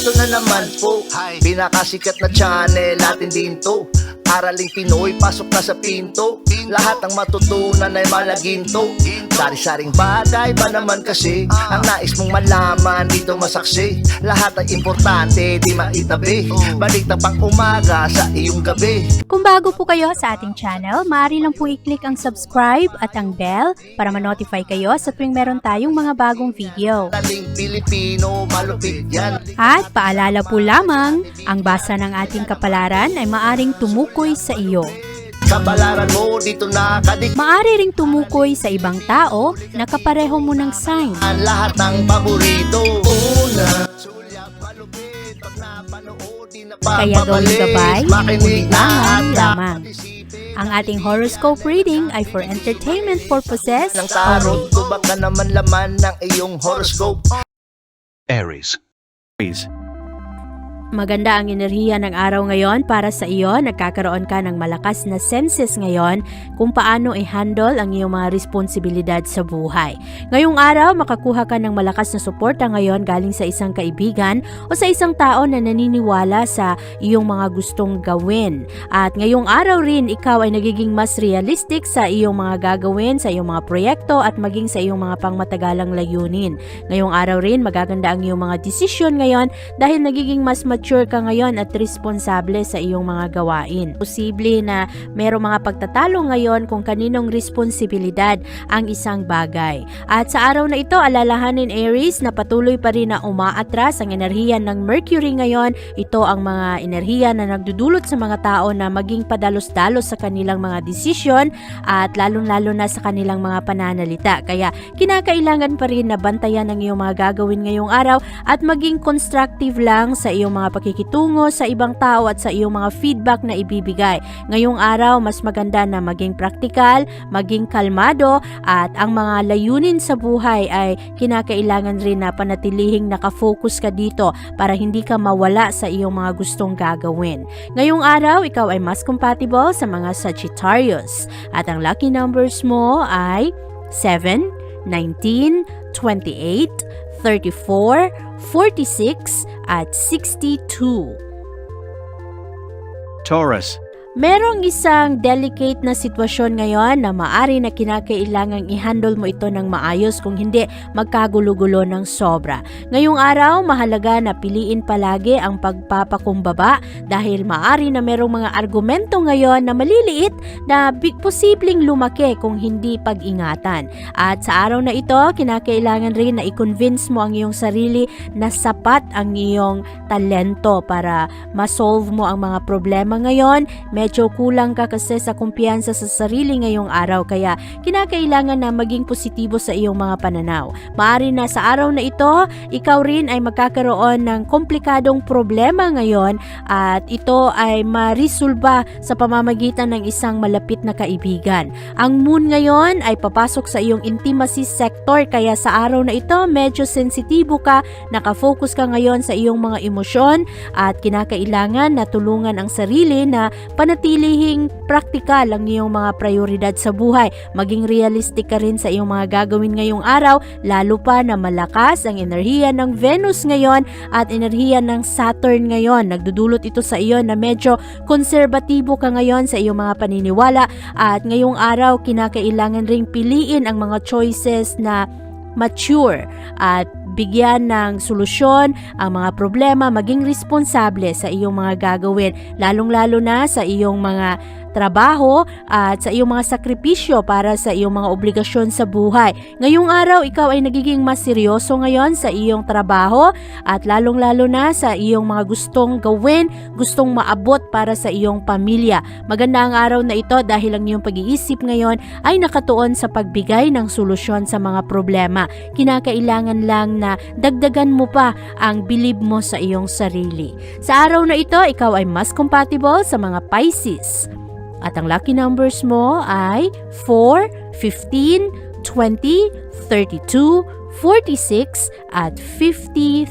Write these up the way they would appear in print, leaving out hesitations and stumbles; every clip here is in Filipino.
Eto na naman po, pinakasikat na channel natin din to. Araling Pinoy, pasok na sa pinto. Lahat ng matutunan ay malaginto. Sari-saring bagay ba naman kasi ang nais mong malaman dito masaksi. Lahat ay importante, di maitabi. Balik na pang umaga sa iyong gabi. Kung bago po kayo sa ating channel, maaari lang po i-click ang subscribe at ang bell para ma-notify kayo sa tuwing meron tayong mga bagong video. Taling Pilipino, malupit yan. At paalala po lamang, ang basa ng ating kapalaran ay maaring tumukoy sa iyo. Kapalaran mo dito nakadik. Maaari ring tumukoy sa ibang tao na kapareho mo ng sign. Ang lahat ng paborito. Una, sulyap, malupit. Pag napanood, di na Kaya gawing gabay, makinig na ulilangan at lamang. Ang ating horoscope reading ay for entertainment purposes ng tarot. only. Tubak ka naman laman ng iyong horoscope. Aries. Maganda ang enerhiya ng araw ngayon para sa iyo. Nagkakaroon ka ng malakas na senses ngayon kung paano i-handle ang iyong mga responsibilidad sa buhay. Ngayong araw, makakuha ka ng malakas na suporta ngayon galing sa isang kaibigan o sa isang tao na naniniwala sa iyong mga gustong gawin. At ngayong araw rin, ikaw ay nagiging mas realistic sa iyong mga gagawin, sa iyong mga proyekto at maging sa iyong mga pangmatagalang layunin. Ngayong araw rin, magaganda ang iyong mga desisyon ngayon dahil nagiging mas mature ka ngayon at responsable sa iyong mga gawain. Posible na mayroong mga pagtatalo ngayon kung kaninong responsibilidad ang isang bagay. At sa araw na ito, alalahanin Aries na patuloy pa rin na umaatras ang enerhiya ng Mercury ngayon. Ito ang mga enerhiya na nagdudulot sa mga tao na maging padalos-dalos sa kanilang mga desisyon at lalong-lalo na sa kanilang mga pananalita. Kaya kinakailangan pa rin na bantayan ang iyong mga gagawin ngayong araw at maging constructive lang sa iyong mga pakikitungo sa ibang tao at sa iyong mga feedback na ibibigay. Ngayong araw, mas maganda na maging praktikal, maging kalmado at ang mga layunin sa buhay ay kinakailangan rin na panatilihing nakafocus ka dito para hindi ka mawala sa iyong mga gustong gagawin. Ngayong araw, ikaw ay mas compatible sa mga Sagittarius at ang lucky numbers mo ay 7, 19, 28, 34, 46 at 62. Taurus. Merong isang delicate na sitwasyon ngayon na maaari na kinakailangang i-handle mo ito ng maayos kung hindi magkagulo-gulo ng sobra. Ngayong araw, mahalaga na piliin palagi ang pagpapakumbaba dahil maaari na merong mga argumento ngayon na maliliit na posibleng lumaki kung hindi pag-ingatan. At sa araw na ito, kinakailangan rin na i-convince mo ang iyong sarili na sapat ang iyong talento para ma-solve mo ang mga problema ngayon. Medyo kulang ka kasi sa kumpiyansa sa sarili ngayong araw kaya kinakailangan na maging positibo sa iyong mga pananaw. Maaari na sa araw na ito, ikaw rin ay magkakaroon ng komplikadong problema ngayon at ito ay marisolba sa pamamagitan ng isang malapit na kaibigan. Ang moon ngayon ay papasok sa iyong intimacy sector kaya sa araw na ito medyo sensitibo ka, nakafocus ka ngayon sa iyong mga emosyon at kinakailangan na tulungan ang sarili na panatilihing praktikal ang iyong mga prioridad sa buhay. Maging realistic ka rin sa iyong mga gagawin ngayong araw, lalo pa na malakas ang enerhiya ng Venus ngayon at enerhiya ng Saturn ngayon. Nagdudulot ito sa iyo na medyo konserbatibo ka ngayon sa iyong mga paniniwala at ngayong araw kinakailangan ring piliin ang mga choices na mature at bigyan ng solusyon ang mga problema, maging responsable sa iyong mga gagawin, lalong-lalo na sa iyong mga trabaho at sa iyong mga sakripisyo para sa iyong mga obligasyon sa buhay. Ngayong araw, ikaw ay nagiging mas seryoso ngayon sa iyong trabaho at lalong-lalo na sa iyong mga gustong gawin, gustong maabot para sa iyong pamilya. Maganda ang araw na ito dahil ang iyong pag-iisip ngayon ay nakatuon sa pagbigay ng solusyon sa mga problema. Kinakailangan lang na dagdagan mo pa ang bilib mo sa iyong sarili. Sa araw na ito, ikaw ay mas compatible sa mga Pisces. At ang lucky numbers mo ay 4, 15, 20, 32, 46 at 53.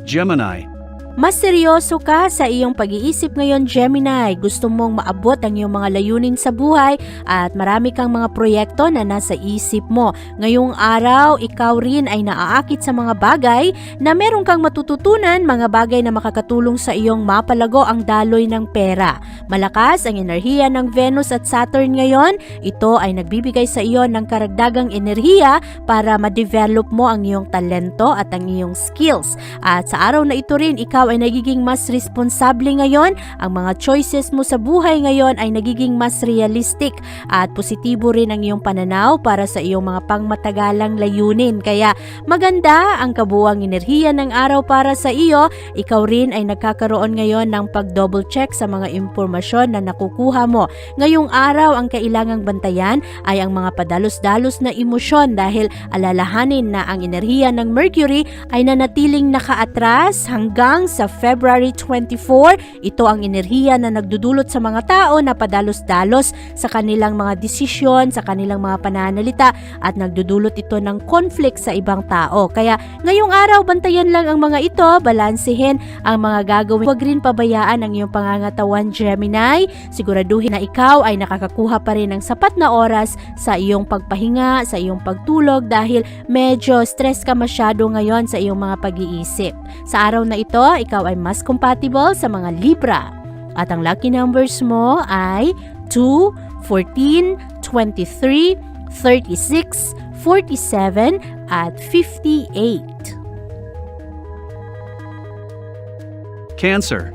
Gemini. Mas seryoso ka sa iyong pag-iisip ngayon, Gemini. Gusto mong maabot ang iyong mga layunin sa buhay at marami kang mga proyekto na nasa isip mo. Ngayong araw, ikaw rin ay naaakit sa mga bagay na meron kang matututunan, mga bagay na makakatulong sa iyong mapalago ang daloy ng pera. Malakas ang enerhiya ng Venus at Saturn ngayon. Ito ay nagbibigay sa iyo ng karagdagang enerhiya para ma-develop mo ang iyong talento at ang iyong skills. At sa araw na ito rin, ikaw ay nagiging mas responsable ngayon. Ang mga choices mo sa buhay ngayon ay nagiging mas realistic at positibo rin ang iyong pananaw para sa iyong mga pangmatagalang layunin. Kaya maganda ang kabuuang enerhiya ng araw para sa iyo. Ikaw rin ay nagkakaroon ngayon ng pag-double check sa mga impormasyon na nakukuha mo. Ngayong araw, ang kailangang bantayan ay ang mga padalos-dalos na emosyon dahil alalahanin na ang enerhiya ng Mercury ay nanatiling nakaatras hanggang sa February 24. Ito ang enerhiya na nagdudulot sa mga tao na padalos-dalos sa kanilang mga desisyon, sa kanilang mga pananalita at nagdudulot ito ng conflict sa ibang tao. Kaya ngayong araw, bantayan lang ang mga ito, balansehin ang mga gagawin. Huwag rin pabayaan ang iyong pangangatawan, Gemini. Siguraduhin na ikaw ay nakakakuha pa rin ng sapat na oras sa iyong pagpahinga, sa iyong pagtulog dahil medyo stress ka masyado ngayon sa iyong mga pag-iisip. Sa araw na ito, ikaw ay mas compatible sa mga Libra. At ang lucky numbers mo ay 2, 14, 23, 36, 47, at 58. Cancer.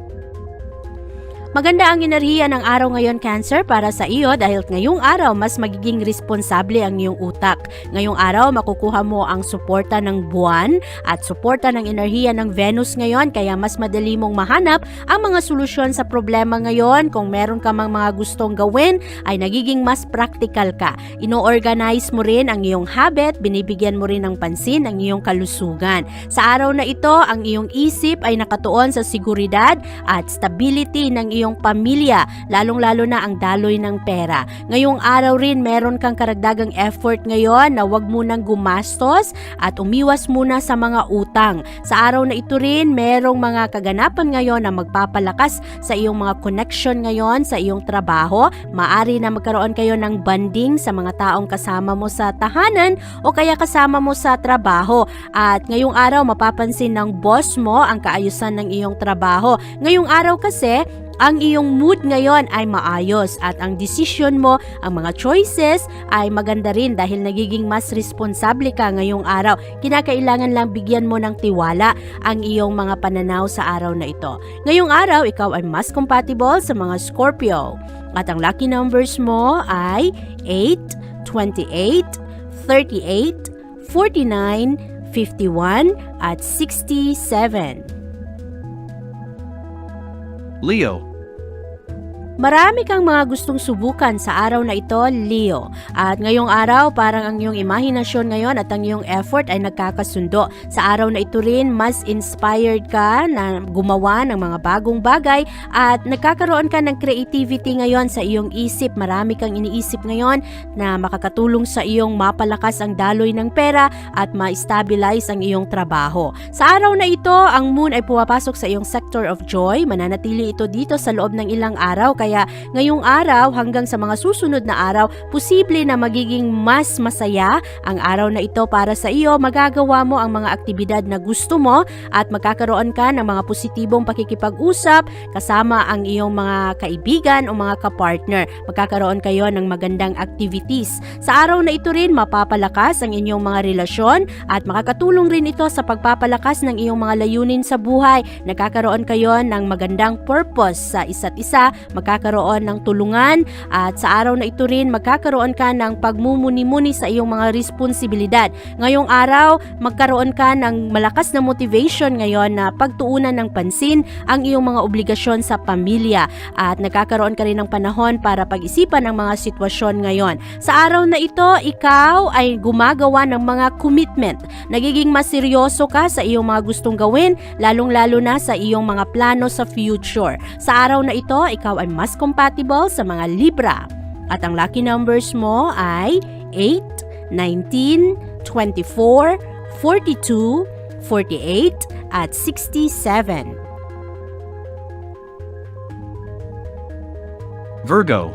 Maganda ang enerhiya ng araw ngayon, Cancer, para sa iyo dahil ngayong araw mas magiging responsable ang iyong utak. Ngayong araw makukuha mo ang suporta ng buwan at suporta ng enerhiya ng Venus ngayon kaya mas madali mong mahanap ang mga solusyon sa problema ngayon. Kung meron ka mang mga gustong gawin ay nagiging mas practical ka. Ino-organize mo rin ang iyong habit, binibigyan mo rin ng pansin ang iyong kalusugan. Sa araw na ito, ang iyong isip ay nakatuon sa seguridad at stability ng iyong pamilya, lalong-lalo na ang daloy ng pera. Ngayong araw rin, meron kang karagdagang effort ngayon na wag munang gumastos at umiwas muna sa mga utang. Sa araw na ito rin, merong mga kaganapan ngayon na magpapalakas sa iyong mga connection ngayon sa iyong trabaho. Maari na magkaroon kayo ng bonding sa mga taong kasama mo sa tahanan o kaya kasama mo sa trabaho. At ngayong araw, mapapansin ng boss mo ang kaayusan ng iyong trabaho. Ngayong araw kasi, ang iyong mood ngayon ay maayos at ang decision mo, ang mga choices ay maganda rin dahil nagiging mas responsable ka ngayong araw. Kinakailangan lang bigyan mo ng tiwala ang iyong mga pananaw sa araw na ito. Ngayong araw, ikaw ay mas compatible sa mga Scorpio. At ang lucky numbers mo ay 8, 28, 38, 49, 51, at 67. Leo. Marami kang mga gustong subukan sa araw na ito, Leo. At ngayong araw, parang ang iyong imahinasyon ngayon at ang iyong effort ay nagkakasundo. Sa araw na ito rin, mas inspired ka na gumawa ng mga bagong bagay at nagkakaroon ka ng creativity ngayon sa iyong isip. Marami kang iniisip ngayon na makakatulong sa iyong mapalakas ang daloy ng pera at ma-stabilize ang iyong trabaho. Sa araw na ito, ang moon ay pumapasok sa iyong sector of joy. Mananatili ito dito sa loob ng ilang araw. Kaya ngayong araw hanggang sa mga susunod na araw, posible na magiging mas masaya ang araw na ito para sa iyo. Magagawa mo ang mga aktibidad na gusto mo at magkakaroon ka ng mga positibong pakikipag-usap kasama ang iyong mga kaibigan o mga kapartner. Magkakaroon kayo ng magandang activities. Sa araw na ito rin, mapapalakas ang inyong mga relasyon at makakatulong rin ito sa pagpapalakas ng iyong mga layunin sa buhay. Nagkakaroon kayo ng magandang purpose sa isa't isa, magkakaroon ng tulungan at sa araw na ito rin magkakaroon ka ng pagmumuni-muni sa iyong mga responsibilidad. Ngayong araw, magkaroon ka ng malakas na motivation ngayon na pagtuunan ng pansin ang iyong mga obligasyon sa pamilya at nagkakaroon ka rin ng panahon para pag-isipan ang mga sitwasyon ngayon. Sa araw na ito, ikaw ay gumagawa ng mga commitment. Nagiging mas seryoso ka sa iyong mga gustong gawin, lalong-lalo na sa iyong mga plano sa future. Sa araw na ito, ikaw ay mas compatible sa mga Libra. At ang lucky numbers mo ay 8, 19, 24, 42, 48, at 67. Virgo.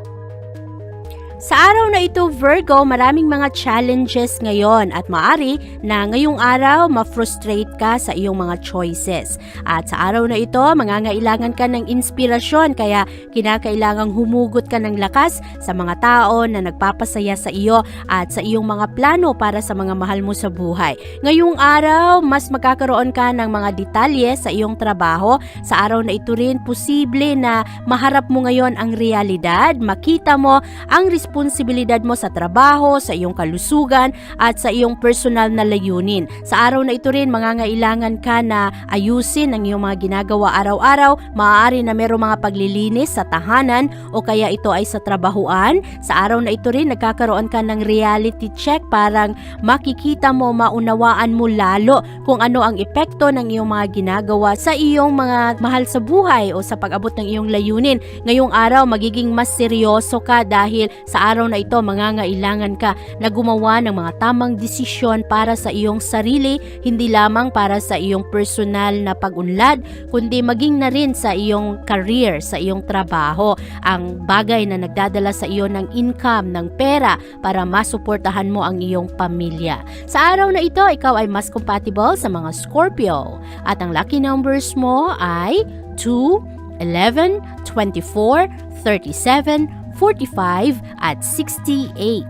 Sa araw na ito, Virgo, maraming mga challenges ngayon at maari na ngayong araw ma-frustrate ka sa iyong mga choices. At sa araw na ito, mangangailangan ka ng inspirasyon kaya kinakailangang humugot ka ng lakas sa mga tao na nagpapasaya sa iyo at sa iyong mga plano para sa mga mahal mo sa buhay. Ngayong araw, mas magkakaroon ka ng mga detalye sa iyong trabaho. Sa araw na ito rin, posible na maharap mo ngayon ang realidad, makita mo ang responsibilidad mo sa trabaho, sa iyong kalusugan at sa iyong personal na layunin. Sa araw na ito rin, mangangailangan ka na ayusin ang iyong mga ginagawa araw-araw. Maaari na mayroong mga paglilinis sa tahanan o kaya ito ay sa trabahuan. Sa araw na ito rin, nagkakaroon ka ng reality check, parang makikita mo, maunawaan mo lalo kung ano ang epekto ng iyong mga ginagawa sa iyong mga mahal sa buhay o sa pag-abot ng iyong layunin. Ngayong araw, magiging mas seryoso ka dahil sa araw na ito, mangangailangan ka na gumawa ng mga tamang desisyon para sa iyong sarili, hindi lamang para sa iyong personal na pag-unlad, kundi maging na rin sa iyong career, sa iyong trabaho, ang bagay na nagdadala sa iyo ng income, ng pera para masuportahan mo ang iyong pamilya. Sa araw na ito, ikaw ay mas compatible sa mga Scorpio at ang lucky numbers mo ay 2, 11, 24, 37, 45 at 68.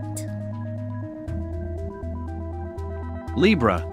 Libra.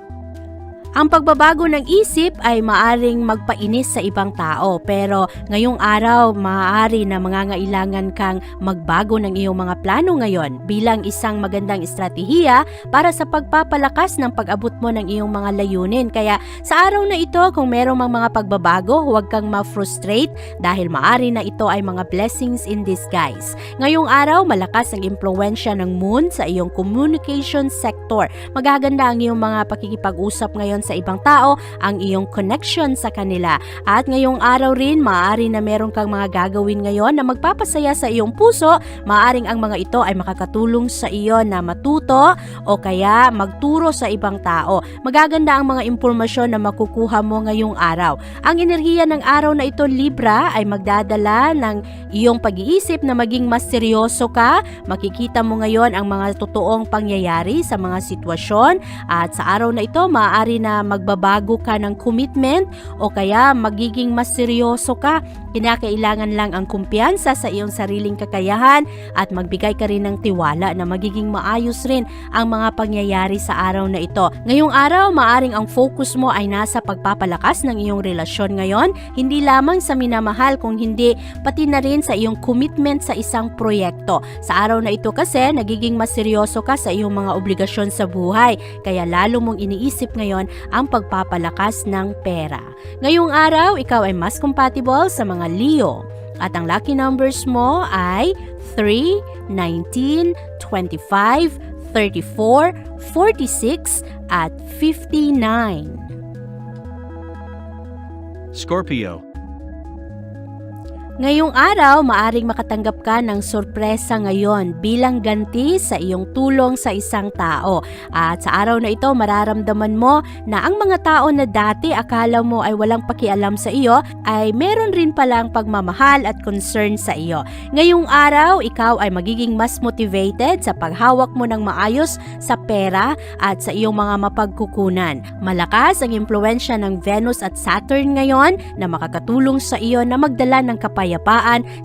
Ang pagbabago ng isip ay maaring magpainis sa ibang tao, pero ngayong araw maaari na mangangailangan kang magbago ng iyong mga plano ngayon bilang isang magandang estratehiya para sa pagpapalakas ng pag-abot mo ng iyong mga layunin. Kaya sa araw na ito, kung merong mga pagbabago, huwag kang ma-frustrate dahil maaari na ito ay mga blessings in disguise. Ngayong araw, malakas ang impluwensya ng moon sa iyong communication sector. Magaganda ang iyong mga pakikipag-usap ngayon sa ibang tao, ang iyong connection sa kanila. At ngayong araw rin, maaari na meron kang mga gagawin ngayon na magpapasaya sa iyong puso. Maaring ang mga ito ay makakatulong sa iyo na matuto o kaya magturo sa ibang tao. Magaganda ang mga impormasyon na makukuha mo ngayong araw. Ang enerhiya ng araw na ito, Libra, ay magdadala ng iyong pag-iisip na maging mas seryoso ka. Makikita mo ngayon ang mga totoong pangyayari sa mga sitwasyon at sa araw na ito, maaari na magbabago ka ng commitment o kaya magiging mas seryoso ka. Kinakailangan lang ang kumpiyansa sa iyong sariling kakayahan at magbigay ka rin ng tiwala na magiging maayos rin ang mga pangyayari sa araw na ito. Ngayong araw, maaring ang focus mo ay nasa pagpapalakas ng iyong relasyon ngayon, hindi lamang sa minamahal kung hindi pati na rin sa iyong commitment sa isang proyekto. Sa araw na ito kasi, nagiging mas seryoso ka sa iyong mga obligasyon sa buhay, kaya lalo mong iniisip ngayon ang pagpapalakas ng pera. Ngayong araw, ikaw ay mas compatible sa mga Leo at ang lucky numbers mo ay 3, 19, 25, 34, 46 at 59. Scorpio. Ngayong araw, maaring makatanggap ka ng sorpresa ngayon bilang ganti sa iyong tulong sa isang tao. At sa araw na ito, mararamdaman mo na ang mga tao na dati akala mo ay walang pakialam sa iyo, ay meron rin palang pagmamahal at concern sa iyo. Ngayong araw, ikaw ay magiging mas motivated sa paghawak mo ng maayos sa pera at sa iyong mga mapagkukunan. Malakas ang impluwensya ng Venus at Saturn ngayon na makakatulong sa iyo na magdala ng kapayapaan,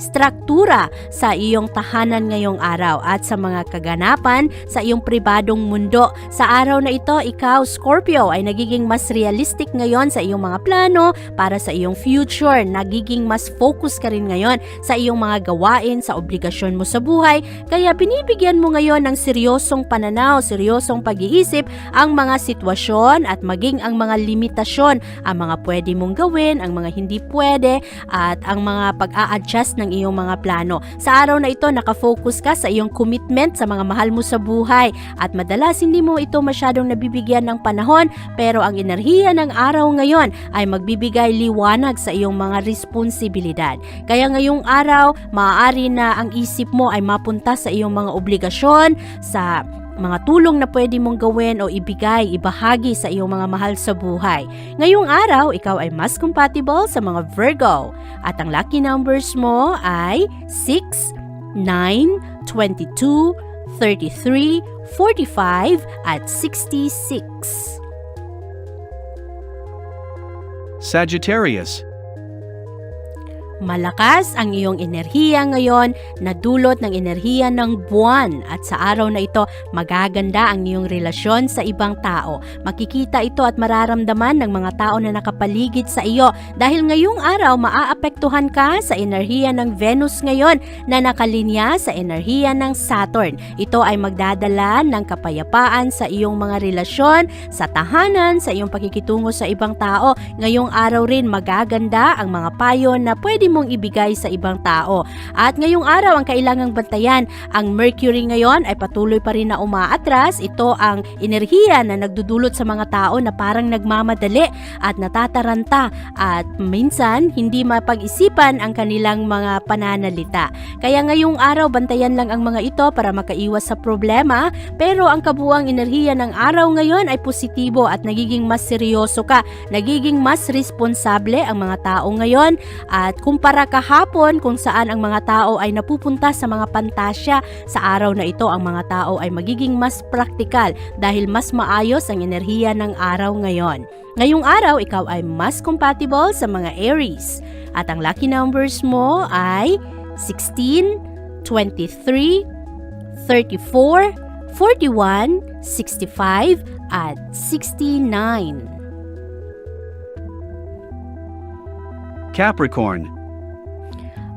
struktura sa iyong tahanan ngayong araw at sa mga kaganapan sa iyong pribadong mundo. Sa araw na ito, ikaw, Scorpio, ay nagiging mas realistic ngayon sa iyong mga plano para sa iyong future. Nagiging mas focus ka rin ngayon sa iyong mga gawain, sa obligasyon mo sa buhay. Kaya binibigyan mo ngayon ng seryosong pananaw, seryosong pag-iisip ang mga sitwasyon at maging ang mga limitasyon, ang mga pwede mong gawin, ang mga hindi pwede at ang mga pag-a-adjust ng iyong mga plano. Sa araw na ito, nakafocus ka sa iyong commitment sa mga mahal mo sa buhay at madalas hindi mo ito masyadong nabibigyan ng panahon, pero ang enerhiya ng araw ngayon ay magbibigay liwanag sa iyong mga responsibilidad. Kaya ngayong araw, maaari na ang isip mo ay mapunta sa iyong mga obligasyon, sa mga tulong na pwede mong gawin o ibigay, ibahagi sa iyong mga mahal sa buhay. Ngayong araw, ikaw ay mas compatible sa mga Virgo at ang lucky numbers mo ay 6, 9, 22, 33, 45, at 66. Sagittarius. Malakas ang iyong enerhiya ngayon na dulot ng enerhiya ng buwan at sa araw na ito magaganda ang iyong relasyon sa ibang tao. Makikita ito at mararamdaman ng mga tao na nakapaligid sa iyo dahil ngayong araw maaapektuhan ka sa enerhiya ng Venus ngayon na nakalinya sa enerhiya ng Saturn. Ito ay magdadala ng kapayapaan sa iyong mga relasyon, sa tahanan, sa iyong pakikitungo sa ibang tao. Ngayong araw rin magaganda ang mga payo na pwede mong ibigay sa ibang tao. At ngayong araw ang kailangang bantayan, ang Mercury ngayon ay patuloy pa rin na umaatras. Ito ang enerhiya na nagdudulot sa mga tao na parang nagmamadali at natataranta at minsan hindi mapag-isipan ang kanilang mga pananalita. Kaya ngayong araw bantayan lang ang mga ito para makaiwas sa problema, pero ang kabuuang enerhiya ng araw ngayon ay positibo at nagiging mas seryoso ka, nagiging mas responsable ang mga tao ngayon at kumpara kahapon kung saan ang mga tao ay napupunta sa mga pantasya, sa araw na ito ang mga tao ay magiging mas praktikal dahil mas maayos ang enerhiya ng araw ngayon. Ngayong araw, ikaw ay mas compatible sa mga Aries at ang lucky numbers mo ay 16, 23, 34, 41, 65 at 69. Capricorn.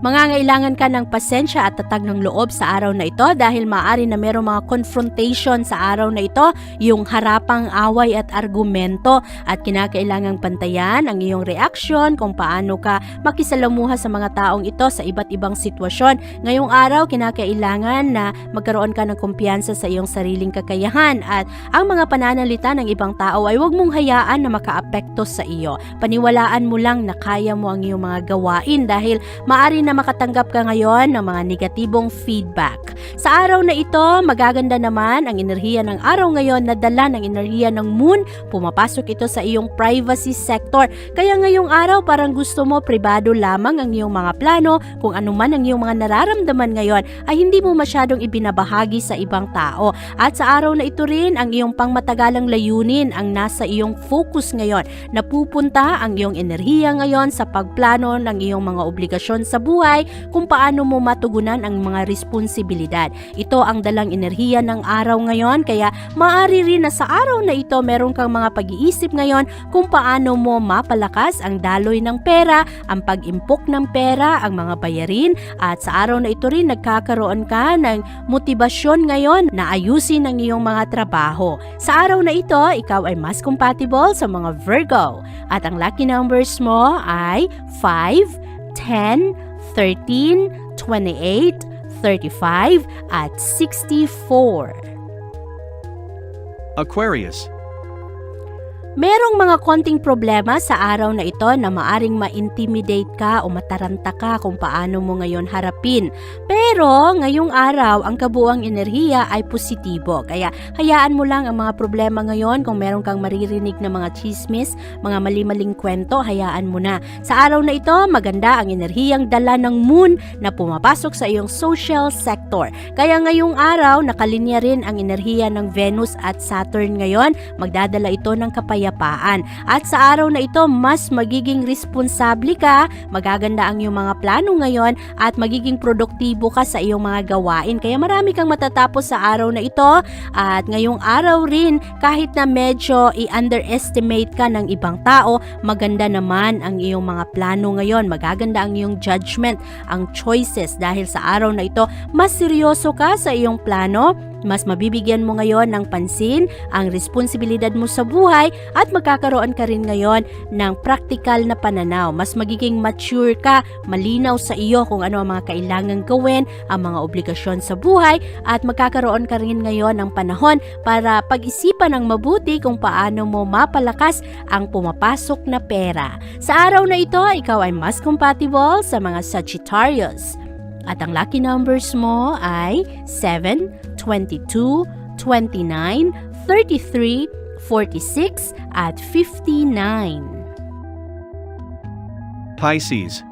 Mangangailangan ka ng pasensya at tatag ng loob sa araw na ito dahil maaari na mayroong mga confrontation sa araw na ito, yung harapang away at argumento at kinakailangang pantayan ang iyong reaksyon kung paano ka makisalamuha sa mga taong ito sa iba't ibang sitwasyon. Ngayong araw, kinakailangan na magkaroon ka ng kumpiyansa sa iyong sariling kakayahan at ang mga pananalita ng ibang tao ay huwag mong hayaan na makaapekto sa iyo. Paniwalaan mo lang na kaya mo ang iyong mga gawain dahil maaari na makatanggap ka ngayon ng mga negatibong feedback. Sa araw na ito, magaganda naman ang enerhiya ng araw ngayon na dala ng enerhiya ng moon. Pumapasok ito sa iyong privacy sector. Kaya ngayong araw parang gusto mo pribado lamang ang iyong mga plano. Kung ano man ang iyong mga nararamdaman ngayon ay hindi mo masyadong ibinabahagi sa ibang tao. At sa araw na ito rin ang iyong pangmatagalang layunin ang nasa iyong focus ngayon. Napupunta ang iyong enerhiya ngayon sa pagplano ng iyong mga obligasyon sa buhay, kung paano mo matugunan ang mga responsibilidad. Ito ang dalang enerhiya ng araw ngayon, kaya maaari rin na sa araw na ito meron kang mga pag-iisip ngayon kung paano mo mapalakas ang daloy ng pera, ang pag-impok ng pera, ang mga bayarin, at sa araw na ito rin nagkakaroon ka ng motibasyon ngayon na ayusin ang iyong mga trabaho. Sa araw na ito, ikaw ay mas compatible sa mga Virgo at ang lucky numbers mo ay 5, 10, 13, 28, 35 at 64. Aquarius. Merong mga konting problema sa araw na ito na maaring ma-intimidate ka o mataranta ka kung paano mo ngayon harapin. Pero ngayong araw, ang kabuuang enerhiya ay positibo. Kaya hayaan mo lang ang mga problema ngayon. Kung meron kang maririnig na mga chismis, mga mali-maling kwento, hayaan mo na. Sa araw na ito, maganda ang enerhiyang dala ng moon na pumapasok sa iyong social sector. Kaya ngayong araw, nakalinya rin ang enerhiya ng Venus at Saturn ngayon. Magdadala ito ng kapayapaan. At sa araw na ito, mas magiging responsable ka, magaganda ang iyong mga plano ngayon at magiging produktibo ka sa iyong mga gawain. Kaya marami kang matatapos sa araw na ito at ngayong araw rin, kahit na medyo i-underestimate ka ng ibang tao, maganda naman ang iyong mga plano ngayon. Magaganda ang iyong judgment, ang choices dahil sa araw na ito, mas seryoso ka sa iyong plano. Mas mabibigyan mo ngayon ng pansin ang responsibilidad mo sa buhay at magkakaroon ka rin ngayon ng practical na pananaw. Mas magiging mature ka, malinaw sa iyo kung ano ang mga kailangang gawin, ang mga obligasyon sa buhay at magkakaroon ka rin ngayon ng panahon para pag-isipan ng mabuti kung paano mo mapalakas ang pumapasok na pera. Sa araw na ito, ikaw ay mas compatible sa mga Sagittarius. At ang lucky numbers mo ay 7, 22, 29, 33, 46 at 59. Pisces.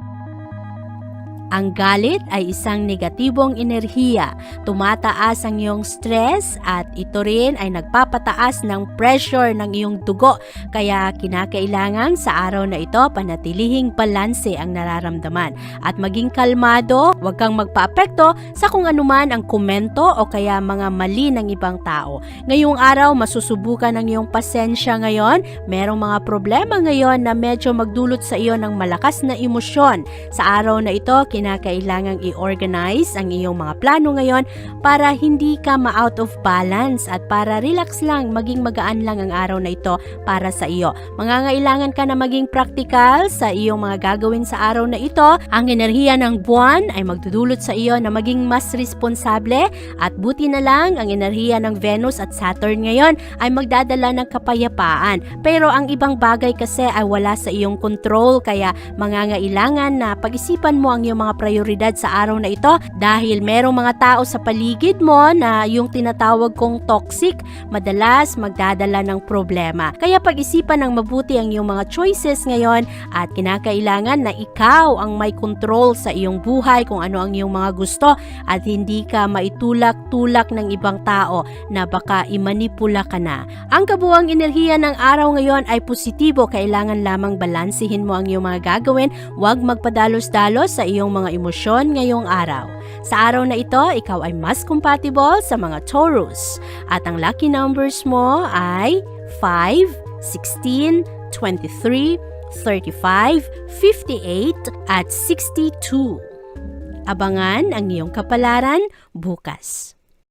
Ang galit ay isang negatibong enerhiya. Tumataas ang iyong stress at ito rin ay nagpapataas ng pressure ng iyong dugo. Kaya kinakailangan sa araw na ito panatilihing balanse ang nararamdaman at maging kalmado, huwag kang magpaapekto sa kung anuman ang komento o kaya mga mali ng ibang tao. Ngayong araw masusubukan ang iyong pasensya ngayon. Merong mga problema ngayon na medyo magdulot sa iyo ng malakas na emosyon. Sa araw na ito, kinakailangang i-organize ang iyong mga plano ngayon para hindi ka ma-out of balance at para relax lang, maging magaan lang ang araw na ito para sa iyo. Mangangailangan ka na maging practical sa iyong mga gagawin sa araw na ito. Ang enerhiya ng buwan ay magdudulot sa iyo na maging mas responsable at buti na lang ang enerhiya ng Venus at Saturn ngayon ay magdadala ng kapayapaan. Pero ang ibang bagay kasi ay wala sa iyong control kaya mangangailangan na pag-isipan mo ang iyong mga prioridad sa araw na ito dahil merong mga tao sa paligid mo na yung tinatawag kong toxic, madalas magdadala ng problema. Kaya pag-isipan ng mabuti ang iyong mga choices ngayon at kinakailangan na ikaw ang may control sa iyong buhay kung ano ang iyong mga gusto at hindi ka maitulak-tulak ng ibang tao na baka imanipula ka na. Ang kabuuang enerhiya ng araw ngayon ay positibo, kailangan lamang balansehin mo ang iyong mga gagawin, huwag magpadalos-dalos sa iyong mga emosyon ngayong araw. Sa araw na ito, ikaw ay mas compatible sa mga Taurus at ang lucky numbers mo ay 5, 16, 23, 35, 58 at 62. Abangan ang iyong kapalaran bukas.